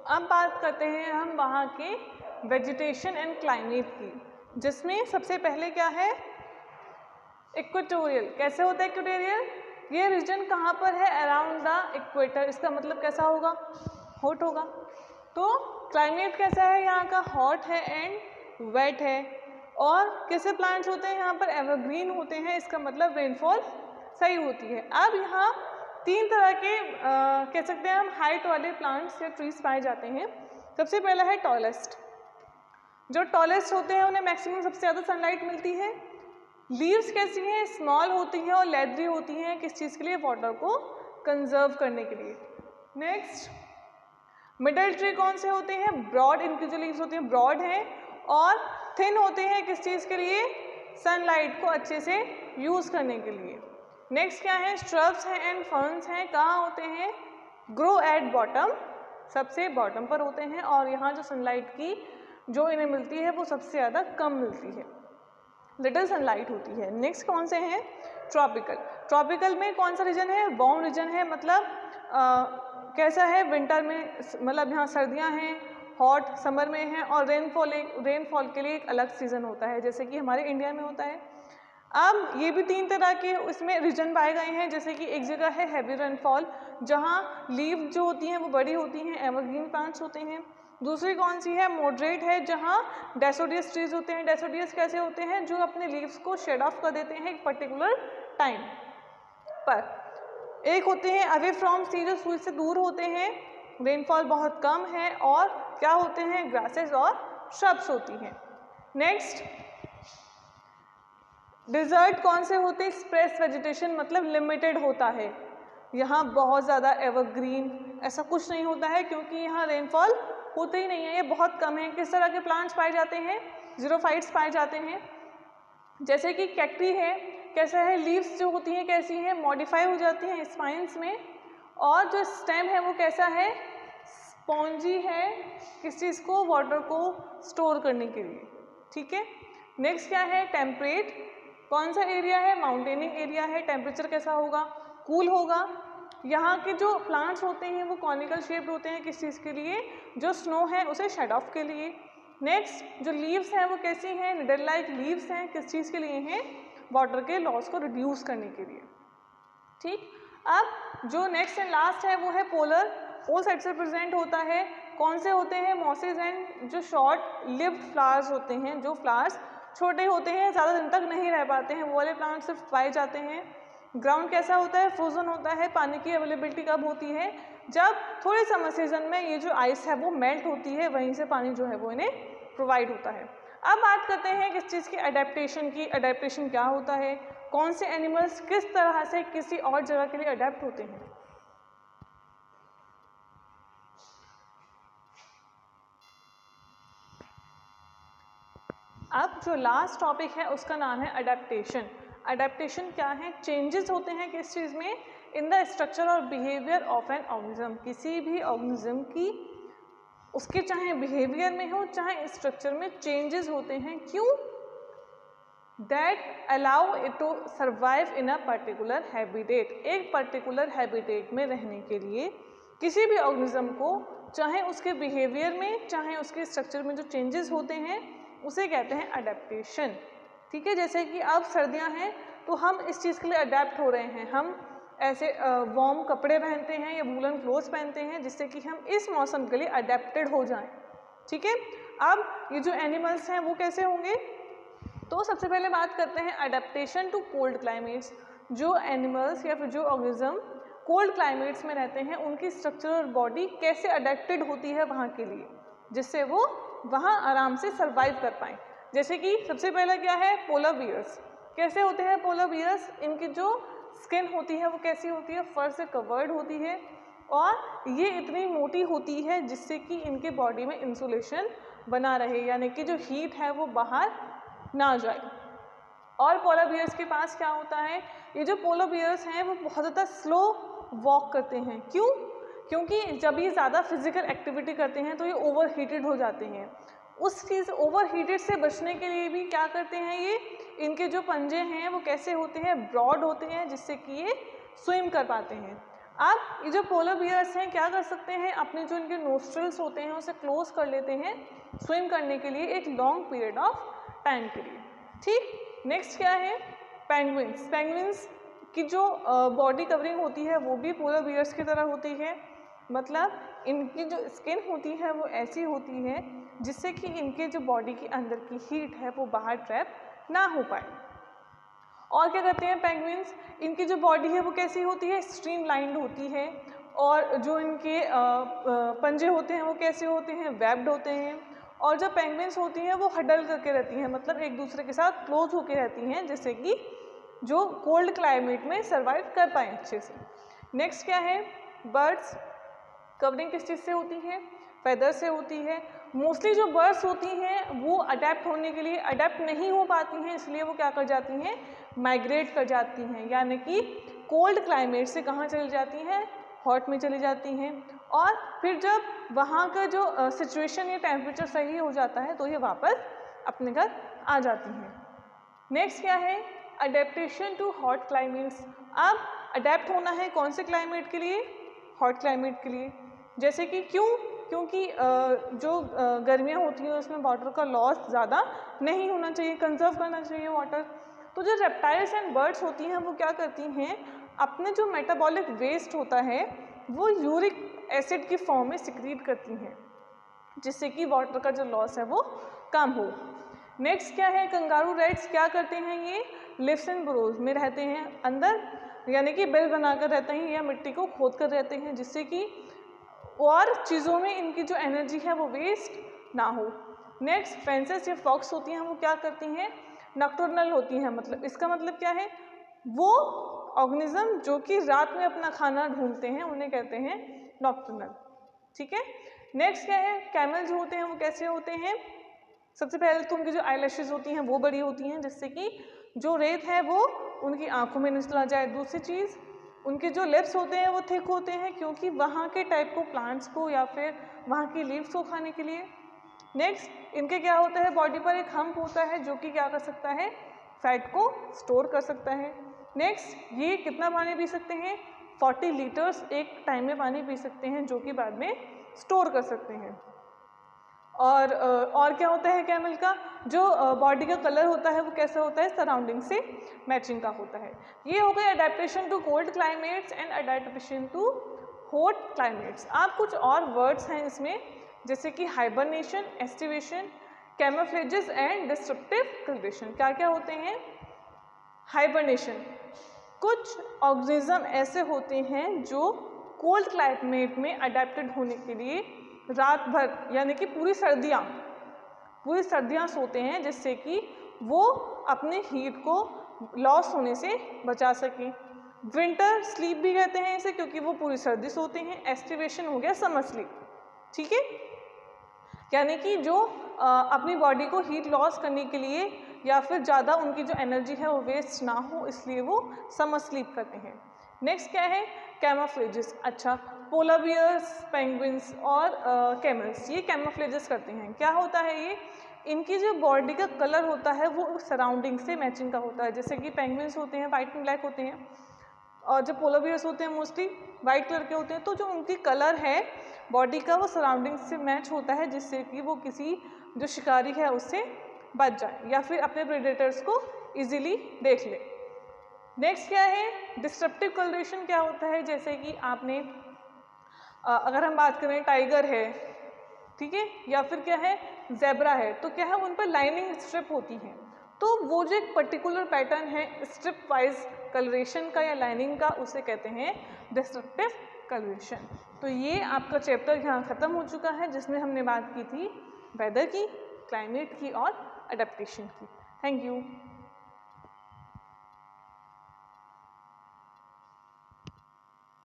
अब बात करते हैं हम वहाँ के वेजिटेशन एंड क्लाइमेट की, जिसमें सबसे पहले क्या है, इक्वेटोरियल। कैसे होता है इक्वेटोरियल? ये रीजन कहाँ पर है? Around the equator. इसका मतलब कैसा होगा? हॉट होगा। तो क्लाइमेट कैसा है यहाँ का? हॉट है एंड वेट है। और कैसे प्लांट्स होते हैं यहाँ पर? एवरग्रीन होते हैं। इसका मतलब रेनफॉल सही होती है। अब यहाँ तीन तरह के कह सकते हैं हम हाइट वाले प्लांट्स या ट्रीज पाए जाते हैं। सबसे पहला है टॉलेस्ट। जो टॉलेस्ट होते हैं उन्हें मैक्सिमम सबसे ज़्यादा सनलाइट मिलती है। लीव्स कैसी हैं? स्मॉल होती हैं और लेदरी होती हैं। किस चीज़ के लिए? वाटर को कंजर्व करने के लिए। नेक्स्ट, मिडल ट्री कौन से होते हैं? ब्रॉड। इनकी जो लीव्स होती हैं ब्रॉड हैं और थिन होते हैं। किस चीज़ के लिए? सनलाइट को अच्छे से यूज़ करने के लिए। नेक्स्ट क्या है? श्रब्स हैं एंड फर्न्स हैं। कहाँ होते हैं? ग्रो एट बॉटम, सबसे बॉटम पर होते हैं और यहाँ जो सनलाइट की जो इन्हें मिलती है वो सबसे ज़्यादा कम मिलती है, लिटिल सनलाइट होती है। नेक्स्ट कौन से हैं? ट्रॉपिकल। ट्रॉपिकल में कौन सा रीजन है? वार्म रीजन है। मतलब कैसा है? विंटर में, मतलब यहाँ सर्दियाँ हैं, हॉट समर में है और रेनफॉल के लिए एक अलग सीज़न होता है, जैसे कि हमारे इंडिया में होता है। अब ये भी तीन तरह के इसमें रीजन पाए गए हैं, जैसे कि एक जगह है हैवी रेनफॉल, जहाँ लीव जो होती हैं वो बड़ी होती हैं, एवरग्रीन प्लांट्स होते हैं। दूसरी कौन सी है? मॉडरेट है, जहाँ डेसोडियस ट्रीज होते हैं। डेसोडियस कैसे होते हैं? जो अपने लीव्स को शेड ऑफ कर देते हैं एक पर्टिकुलर टाइम पर। एक होते हैं अवे फ्रॉम सी, जो सूरज से दूर होते हैं, रेनफॉल बहुत कम है और क्या होते हैं? ग्रासेस और श्रब्स होती हैं। नेक्स्ट, डिजर्ट कौन से होते हैं? स्प्रेस वेजिटेशन, मतलब लिमिटेड होता है। यहाँ बहुत ज़्यादा एवरग्रीन ऐसा कुछ नहीं होता है क्योंकि यहाँ रेनफॉल होते ही नहीं है, ये बहुत कम है। किस तरह के प्लांट्स पाए जाते हैं? जीरोफाइट्स पाए जाते हैं, जैसे कि कैक्टी है। कैसा है? लीव्स जो होती हैं कैसी हैं? मॉडिफाई हो जाती हैं स्पाइंस में। और जो स्टेम है वो कैसा है? स्पॉन्जी है। किस चीज़ को? वाटर को स्टोर करने के लिए। ठीक है। नेक्स्ट क्या है? टेम्परेट। कौन सा एरिया है? माउंटेनिंग एरिया है। टेम्परेचर कैसा होगा? कूल होगा। यहाँ के जो प्लांट्स होते हैं वो कॉनिकल शेप्ड होते हैं। किस चीज़ के लिए? जो स्नो है उसे शेड ऑफ के लिए। नेक्स्ट, जो लीव्स हैं वो कैसी हैं? निडल लाइक लीव्स हैं। किस चीज़ के लिए हैं? वाटर के लॉस को रिड्यूस करने के लिए। ठीक। अब जो नेक्स्ट एंड लास्ट है वो है पोलर। पोल साइड से प्रेजेंट होता है। कौन से होते हैं? मॉसेज एंड जो शॉर्ट लिव्ड फ्लावर्स होते हैं, जो फ्लावर्स छोटे होते हैं, ज़्यादा दिन तक नहीं रह पाते हैं, वो वाले प्लांट सिर्फ पाए जाते हैं। ग्राउंड कैसा होता है? फ्रोजन होता है। पानी की अवेलेबिलिटी कब होती है? जब थोड़े समर सीजन में ये जो आइस है वो मेल्ट होती है, वहीं से पानी जो है वो इन्हें प्रोवाइड होता है। अब बात करते हैं किस चीज़ की? अडेप्टेशन की। अडेप्टेशन क्या होता है? कौन से एनिमल्स किस तरह से किसी और जगह के लिए अडेप्ट होते हैं? अब जो लास्ट टॉपिक है उसका नाम है अडेप्टेशन। अडेप्टेशन क्या है? चेंजेस होते हैं किस चीज़ में? इन द स्ट्रक्चर और बिहेवियर ऑफ एन ऑर्गेनिज्म। किसी भी ऑर्गेनिज्म की उसके चाहे बिहेवियर में हो चाहे स्ट्रक्चर में चेंजेस होते हैं। क्यों? That allow it to survive in a particular habitat. एक पर्टिकुलर हैबिटेट में रहने के लिए किसी भी ऑर्गेनिज्म को चाहे उसके बिहेवियर में चाहे उसके स्ट्रक्चर में जो चेंजेस होते हैं उसे कहते हैं अडेप्टेशन। ठीक है। जैसे कि अब सर्दियां हैं तो हम इस चीज़ के लिए अडेप्ट हो रहे हैं, हम ऐसे वार्म कपड़े पहनते हैं या वूलन क्लोथ्स पहनते हैं जिससे कि हम इस मौसम के लिए अडेप्टेड हो जाएं। ठीक है। अब ये जो एनिमल्स हैं वो कैसे होंगे? तो सबसे पहले बात करते हैं अडेप्टेशन टू कोल्ड क्लाइमेट्स। जो एनिमल्स या फिर जो ऑर्गेनिज्म कोल्ड क्लाइमेट्स में रहते हैं उनकी स्ट्रक्चर और बॉडी कैसे अडेप्टेड होती है वहाँ के लिए, जिससे वो वहाँ आराम से सर्वाइव कर पाएँ। जैसे कि सबसे पहला क्या है? Polar bears. कैसे होते हैं पोलर बियर्स? इनकी जो स्किन होती है वो कैसी होती है? फर से कवर्ड होती है और ये इतनी मोटी होती है जिससे कि इनके बॉडी में इंसुलेशन बना रहे, यानी कि जो हीट है वो बाहर ना जाए। और पोलर बियर्स के पास क्या होता है? ये जो पोलर बियर्स हैं वो बहुत ज़्यादा स्लो वॉक करते हैं। क्यों? क्योंकि जब ये ज़्यादा फिजिकल एक्टिविटी करते हैं तो ये ओवर हीटेड हो जाते हैं। उस चीज़ ओवर हीटेड से बचने के लिए भी क्या करते हैं ये? इनके जो पंजे हैं वो कैसे होते हैं? ब्रॉड होते हैं जिससे कि ये स्विम कर पाते हैं। अब ये जो पोलर बियर्स हैं क्या कर सकते हैं, अपने जो इनके नोस्ट्रल्स होते हैं उसे क्लोज कर लेते हैं स्विम करने के लिए एक लॉन्ग पीरियड ऑफ टाइम के लिए। ठीक, नेक्स्ट क्या है, पेंगुइन्स। पेंगुइन्स की जो बॉडी कवरिंग होती है वो भी पोलर बियर्स की तरह होती है, मतलब इनकी जो स्किन होती है वो ऐसी होती है जिससे कि इनके जो बॉडी के अंदर की हीट है वो बाहर ट्रैप ना हो पाए। और क्या करते हैं पेंगुइन्स, इनकी जो बॉडी है वो कैसी होती है, स्ट्रीमलाइंड होती है, और जो इनके पंजे होते हैं वो कैसे होते हैं, वेब्ड होते हैं। और जो पेंगुइन्स होती हैं वो हडल करके रहती हैं, मतलब एक दूसरे के साथ क्लोज होकर रहती हैं, जिससे कि जो कोल्ड क्लाइमेट में सर्वाइव कर पाएँ अच्छे से। नेक्स्ट क्या है, बर्ड्स। कवरिंग किस चीज़ से होती है, फेदर से होती है। मोस्टली जो बर्ड्स होती हैं वो अडेप्ट होने के लिए अडेप्ट नहीं हो पाती हैं, इसलिए वो क्या कर जाती हैं, माइग्रेट कर जाती हैं, यानी कि कोल्ड क्लाइमेट से कहाँ चली जाती हैं, हॉट में चली जाती हैं। और फिर जब वहाँ का जो सिचुएशन या टेम्परेचर सही हो जाता है तो ये वापस अपने घर आ जाती हैं। नेक्स्ट क्या है, अडेप्टेशन टू हॉट क्लाइमेट्स। अब अडेप्ट होना है कौन से क्लाइमेट के लिए, हॉट क्लाइमेट के लिए। जैसे कि क्योंकि जो गर्मियाँ होती हैं उसमें वाटर का लॉस ज़्यादा नहीं होना चाहिए, कंजर्व करना चाहिए वाटर। तो जो रेप्टाइल्स एंड बर्ड्स होती हैं वो क्या करती हैं, अपने जो मेटाबॉलिक वेस्ट होता है वो यूरिक एसिड की फॉर्म में सिक्रीट करती हैं, जिससे कि वाटर का जो लॉस है वो कम हो। नेक्स्ट क्या है, कंगारू रैट्स क्या करते हैं, ये लिव्स एंड बुरोज में रहते हैं अंदर, यानी कि बिल बनाकर रहते हैं या मिट्टी को खोद कर रहते हैं, जिससे कि और चीज़ों में इनकी जो एनर्जी है वो वेस्ट ना हो। नेक्स्ट फेंसेस या फॉक्स होती हैं वो क्या करती हैं, नॉक्टर्नल होती हैं, मतलब इसका मतलब क्या है, वो ऑर्गेनिज्म जो कि रात में अपना खाना ढूंढते हैं उन्हें कहते हैं नॉक्टर्नल। ठीक है, नेक्स्ट क्या है, कैमल जो होते हैं वो कैसे होते हैं, सबसे पहले तो उनकी जो आईलैशेस होती हैं वो बड़ी होती हैं, जिससे कि जो रेत है वो उनकी आंखों में न चला जाए। दूसरी चीज़, उनके जो लिप्स होते हैं वो थिक होते हैं, क्योंकि वहाँ के टाइप को प्लांट्स को या फिर वहाँ की लीव्स को खाने के लिए। नेक्स्ट, इनके क्या होता है, बॉडी पर एक हम्प होता है जो कि क्या कर सकता है, फैट को स्टोर कर सकता है। नेक्स्ट, ये कितना पानी पी सकते हैं, 40 लीटर्स एक टाइम में पानी पी सकते हैं, जो कि बाद में स्टोर कर सकते हैं। और क्या होता है कैमल का, जो बॉडी का कलर होता है वो कैसा होता है, सराउंडिंग से मैचिंग का होता है। ये हो गया adaptation to cold climates and adaptation to hot climates. आप कुछ और वर्ड्स हैं इसमें, जैसे कि hibernation, aestivation, camouflages and disruptive coloration. क्या क्या होते हैं, हाइबरनेशन, कुछ ऑर्गेनिज्म ऐसे होते हैं जो कोल्ड क्लाइमेट में अडेप्टेड होने के लिए रात भर यानी कि पूरी सर्दियाँ सोते हैं, जिससे कि वो अपने हीट को लॉस होने से बचा सकें। विंटर स्लीप भी कहते हैं इसे, क्योंकि वो पूरी सर्दी सोते हैं। एस्टिवेशन हो गया समर स्लीप। ठीक है, यानी कि जो अपनी बॉडी को हीट लॉस करने के लिए या फिर ज़्यादा उनकी जो एनर्जी है वो वेस्ट ना हो, इसलिए वो समर स्लीप करते हैं। नेक्स्ट क्या है, कैमोफ्लेजेस। अच्छा, पोलर बियर्स, पेंगुइन्स और कैमल्स ये कैमोफ्लेजेस करते हैं। क्या होता है ये, इनकी जो बॉडी का कलर होता है वो सराउंडिंग से मैचिंग का होता है। जैसे कि पेंगुइन्स होते हैं वाइट एंड ब्लैक होते हैं, और जो पोलर बियर्स होते हैं मोस्टली वाइट कलर के होते हैं। तो जो उनकी कलर है बॉडी का वो सराउंडिंग से मैच होता है, जिससे कि वो किसी जो शिकारी है उससे बच जाए या फिर अपने प्रेडेटर्स को इजीली देख ले। नेक्स्ट क्या है, डिस्ट्रप्टिव कलरेशन क्या होता है, जैसे कि आपने अगर हम बात करें टाइगर है, ठीक है, या फिर क्या है ज़ेब्रा है, तो क्या है उन पर लाइनिंग स्ट्रिप होती है। तो वो जो एक पर्टिकुलर पैटर्न है स्ट्रिप वाइज कलरेशन का या लाइनिंग का, उसे कहते हैं डिस्ट्रप्टिव कलरेशन। तो ये आपका चैप्टर यहाँ ख़त्म हो चुका है, जिसमें हमने बात की थी वेदर की, क्लाइमेट की और अडेप्टेशन की। Thank you.